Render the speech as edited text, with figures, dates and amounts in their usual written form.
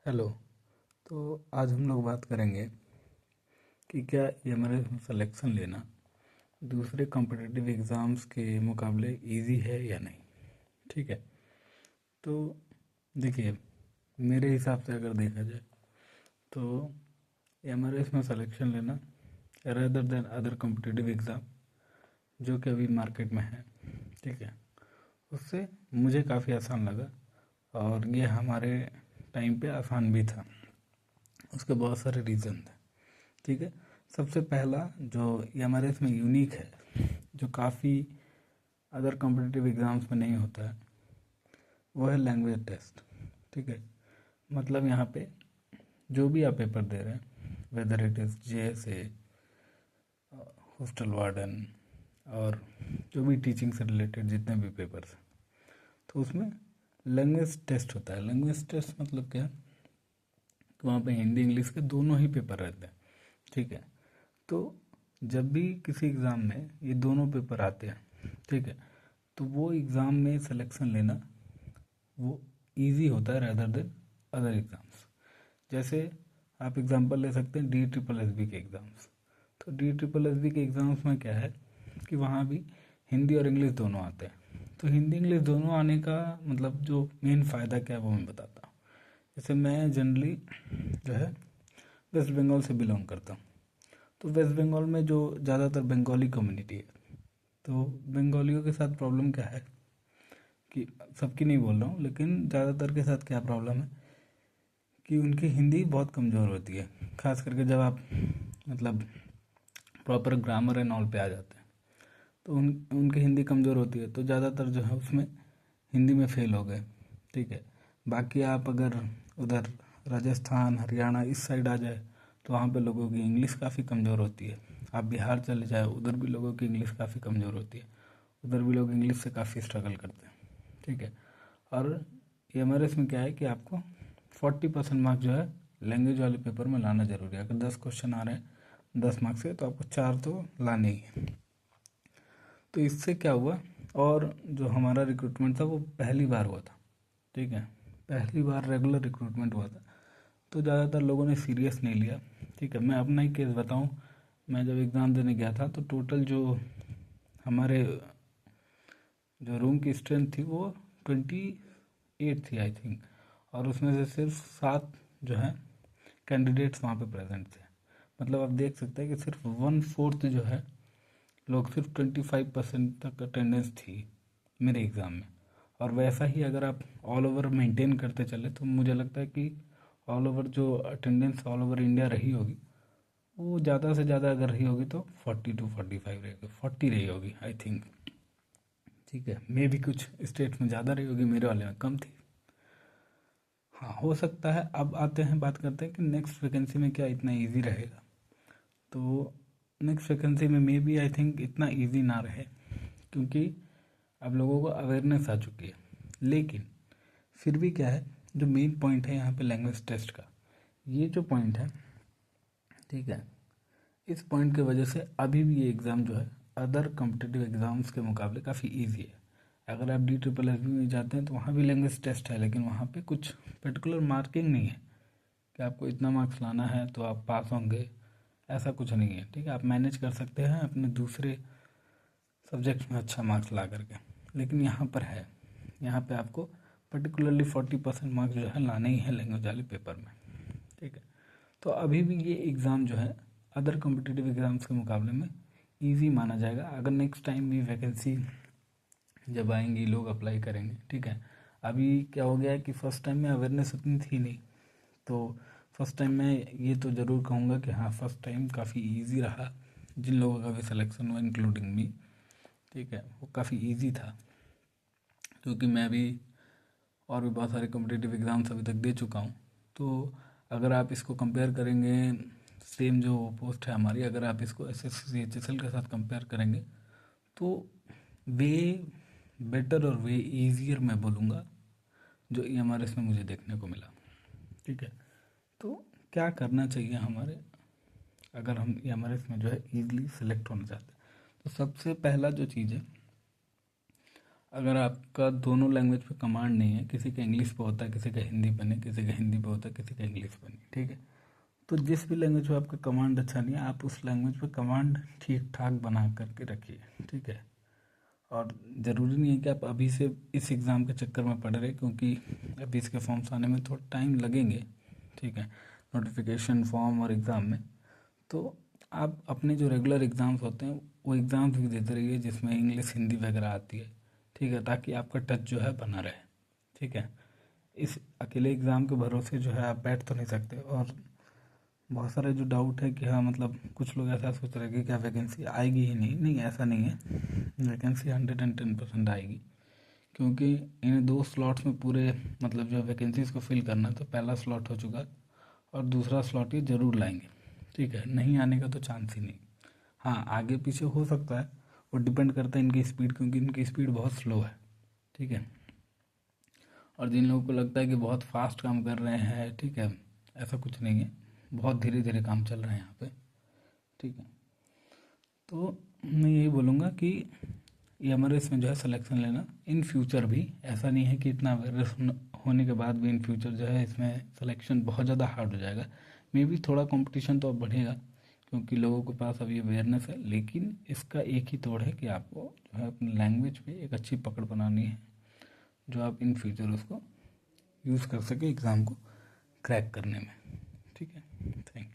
Hello. तो आज हम लोग बात करेंगे कि क्या एमआरएस में सिलेक्शन लेना दूसरे कॉम्पिटिटिव एग्ज़ाम्स के मुकाबले इजी है या नहीं। ठीक है। तो देखिए, मेरे हिसाब से अगर देखा जाए तो एमआरएस में सिलेक्शन लेना rather than other competitive exam जो कि अभी मार्केट में है, ठीक है, उससे मुझे काफ़ी आसान लगा। और ये हमारे टाइम पे आसान भी था। उसके बहुत सारे रीज़न थे। ठीक है। सबसे पहला जो हमारे इसमें यूनिक है, जो काफ़ी अदर कॉम्पिटिटिव एग्ज़ाम्स में नहीं होता है, वो है लैंग्वेज टेस्ट। ठीक है। मतलब यहाँ पे जो भी आप पेपर दे रहे हैं, whether it is JSA, hostel warden, और जो भी टीचिंग से रिलेटेड जितने भी पेपर्स हैं, तो उसमें लैंग्वेज टेस्ट होता है। लैंग्वेज टेस्ट मतलब क्या, तो वहाँ पे हिंदी इंग्लिश के दोनों ही पेपर रहते हैं। ठीक है। तो जब भी किसी एग्ज़ाम में ये दोनों पेपर आते हैं, ठीक है, तो वो एग्ज़ाम में सिलेक्शन लेना वो इजी होता है रैदर देन अदर एग्ज़ाम्स। जैसे आप एग्जांपल ले सकते हैं डी ट्रिपल एस बी के एग्ज़ाम्स। तो डी ट्रिपल एस बी के एग्ज़ाम्स में क्या है कि वहाँ भी हिंदी और इंग्लिश दोनों आते हैं। तो हिंदी इंग्लिश दोनों आने का मतलब जो मेन फ़ायदा क्या है वो मैं बताता हूँ। जैसे मैं जनरली जो है वेस्ट बंगाल से बिलोंग करता हूँ। तो वेस्ट बंगाल में जो ज़्यादातर बंगाली कम्युनिटी है, तो बंगालियों के साथ प्रॉब्लम क्या है कि सबकी नहीं बोल रहा हूँ, लेकिन ज़्यादातर के साथ क्या प्रॉब्लम है कि उनकी हिंदी बहुत कमज़ोर होती है। खास करके जब आप मतलब प्रॉपर ग्रामर एंड ऑल पे आ जाते हैं, तो उनकी हिंदी कमज़ोर होती है, तो ज़्यादातर जो है उसमें हिंदी में फेल हो गए। ठीक है। बाकी आप अगर उधर राजस्थान हरियाणा इस साइड आ जाए, तो वहाँ पे लोगों की इंग्लिश काफ़ी कमज़ोर होती है। आप बिहार चले जाए, उधर भी लोगों की इंग्लिश काफ़ी कमज़ोर होती है। उधर भी लोग इंग्लिश से काफ़ी स्ट्रगल करते हैं। ठीक है। और एमआरएस में क्या है कि आपको 40% मार्क्स जो है लैंग्वेज वाले पेपर में लाना ज़रूरी है। अगर 10 क्वेश्चन आ रहे हैं 10 मार्क्स के, तो आपको 4 तो लाने ही है। तो इससे क्या हुआ, और जो हमारा रिक्रूटमेंट था वो पहली बार हुआ था। ठीक है। पहली बार रेगुलर रिक्रूटमेंट हुआ था, तो ज़्यादातर लोगों ने सीरियस नहीं लिया। ठीक है। मैं अपना ही केस बताऊं, मैं जब एग्ज़ाम देने गया था तो टोटल जो हमारे जो रूम की स्ट्रेंथ थी वो 28 थी आई थिंक। और उसमें से सिर्फ 7 जो है कैंडिडेट्स वहाँ पे प्रेजेंट थे। मतलब आप देख सकते हैं कि सिर्फ 1/4 जो है लोग, सिर्फ 25% तक अटेंडेंस थी मेरे एग्ज़ाम में। और वैसा ही अगर आप ऑल ओवर मेंटेन करते चले, तो मुझे लगता है कि ऑल ओवर जो अटेंडेंस ऑल ओवर इंडिया रही होगी, वो ज़्यादा से ज़्यादा अगर रही होगी तो 40 to 45 रहेगी, 40 रही होगी आई थिंक। ठीक है। मे भी कुछ स्टेट में ज़्यादा रही होगी, मेरे वाले में कम थी। हाँ, हो सकता है। अब आते हैं, बात करते हैं कि नेक्स्ट वैकेंसी में क्या इतना इजी रहेगा। तो नेक्स्ट वैकेंसी में मे बी आई थिंक इतना इजी ना रहे, क्योंकि अब लोगों को अवेयरनेस आ चुकी है। लेकिन फिर भी क्या है, जो मेन पॉइंट है यहाँ पे लैंग्वेज टेस्ट का, ये जो पॉइंट है, ठीक है, इस पॉइंट की वजह से अभी भी ये एग्ज़ाम जो है अदर कॉम्पिटिटिव एग्ज़ाम्स के मुकाबले काफ़ी इजी है। अगर आप डी ट्रिपल एस बी में जाते हैं तो वहाँ भी लैंग्वेज टेस्ट है, लेकिन वहाँ पे कुछ पर्टिकुलर मार्किंग नहीं है कि आपको इतना मार्क्स लाना है तो आप पास होंगे, ऐसा कुछ नहीं है। ठीक है। आप मैनेज कर सकते हैं अपने दूसरे सब्जेक्ट में अच्छा मार्क्स ला करके। लेकिन यहाँ पर है, यहाँ पे आपको पर्टिकुलरली 40% मार्क्स जो है लाने ही है लैंग्वेज वाले पेपर में। ठीक है। तो अभी भी ये एग्ज़ाम जो है अदर कॉम्पिटिटिव एग्ज़ाम्स के मुकाबले में ईजी माना जाएगा। अगर नेक्स्ट टाइम भी वैकेंसी जब आएंगी, लोग अप्लाई करेंगे। ठीक है। अभी क्या हो गया है कि फ़र्स्ट टाइम में अवेयरनेस उतनी थी नहीं, तो फर्स्ट टाइम मैं ये तो ज़रूर कहूँगा कि हाँ, फर्स्ट टाइम काफ़ी इजी रहा। जिन लोगों का भी सिलेक्शन हुआ इंक्लूडिंग मी, ठीक है, वो काफ़ी इजी था, क्योंकि मैं भी और भी बहुत सारे कॉम्पिटिटिव एग्ज़ाम्स अभी तक दे चुका हूँ। तो अगर आप इसको कंपेयर करेंगे, सेम जो पोस्ट है हमारी, अगर आप इसको S S C H S L के साथ कंपेयर करेंगे, तो वे बेटर और वे ईजियर मैं बोलूँगा जो ई एम आर एस में मुझे देखने को मिला। ठीक है। तो क्या करना चाहिए हमारे, अगर हम ई एम आर एस में जो है ईजिली सेलेक्ट होना चाहते हैं, तो सबसे पहला जो चीज़ है, अगर आपका दोनों लैंग्वेज पे कमांड नहीं है, किसी का इंग्लिश पे होता है, किसी का हिंदी पे नहीं, किसी का हिंदी पे होता है, किसी का इंग्लिश पे नहीं, ठीक है, तो जिस भी लैंग्वेज पे आपका कमांड अच्छा नहीं है, आप उस लैंग्वेज पे कमांड ठीक ठाक बना करके रखिए, ठीक है। और ज़रूरी नहीं है कि आप अभी से इस एग्ज़ाम के चक्कर में पड़ रहे, क्योंकि अभी इसके फॉर्म्स आने में थोड़ा टाइम लगेंगे, ठीक है, नोटिफिकेशन फॉर्म और एग्ज़ाम में। तो आप अपने जो रेगुलर एग्ज़ाम्स होते हैं वो एग्ज़ाम्स भी देते रहिए जिसमें इंग्लिश हिंदी वगैरह आती है, ठीक है, ताकि आपका टच जो है बना रहे, ठीक है। इस अकेले एग्ज़ाम के भरोसे जो है आप बैठ तो नहीं सकते। और बहुत सारे जो डाउट है कि हाँ मतलब कुछ लोग ऐसा सोच रहे हैं कि क्या वैकेंसी आएगी ही नहीं, नहीं ऐसा नहीं है, वैकेंसी 110% आएगी, क्योंकि इन 2 स्लॉट्स में पूरे मतलब जो वैकेंसीज को फिल करना, तो पहला स्लॉट हो चुका है और दूसरा स्लॉट ये ज़रूर लाएंगे, ठीक है, नहीं आने का तो चांस ही नहीं। हाँ आगे पीछे हो सकता है, वो डिपेंड करता है इनकी स्पीड, क्योंकि इनकी स्पीड बहुत स्लो है, ठीक है। और जिन लोगों को लगता है कि बहुत फास्ट काम कर रहे हैं, ठीक है, ऐसा कुछ नहीं है, बहुत धीरे धीरे काम चल रहा है यहाँ पे, ठीक है। तो मैं यही बोलूँगा कि ये हमारे इसमें जो है सिलेक्शन लेना इन फ्यूचर भी, ऐसा नहीं है कि इतना अवेयरनेस होने के बाद भी इन फ्यूचर जो है इसमें सिलेक्शन बहुत ज़्यादा हार्ड हो जाएगा। मे भी थोड़ा कंपटीशन तो अब बढ़ेगा, क्योंकि लोगों के पास अभी अवेयरनेस है, लेकिन इसका एक ही तोड़ है कि आपको जो है अपनी लैंग्वेज पे एक अच्छी पकड़ बनानी है, जो आप इन फ्यूचर उसको यूज़ कर सके एग्ज़ाम को क्रैक करने में, ठीक है। Thank you.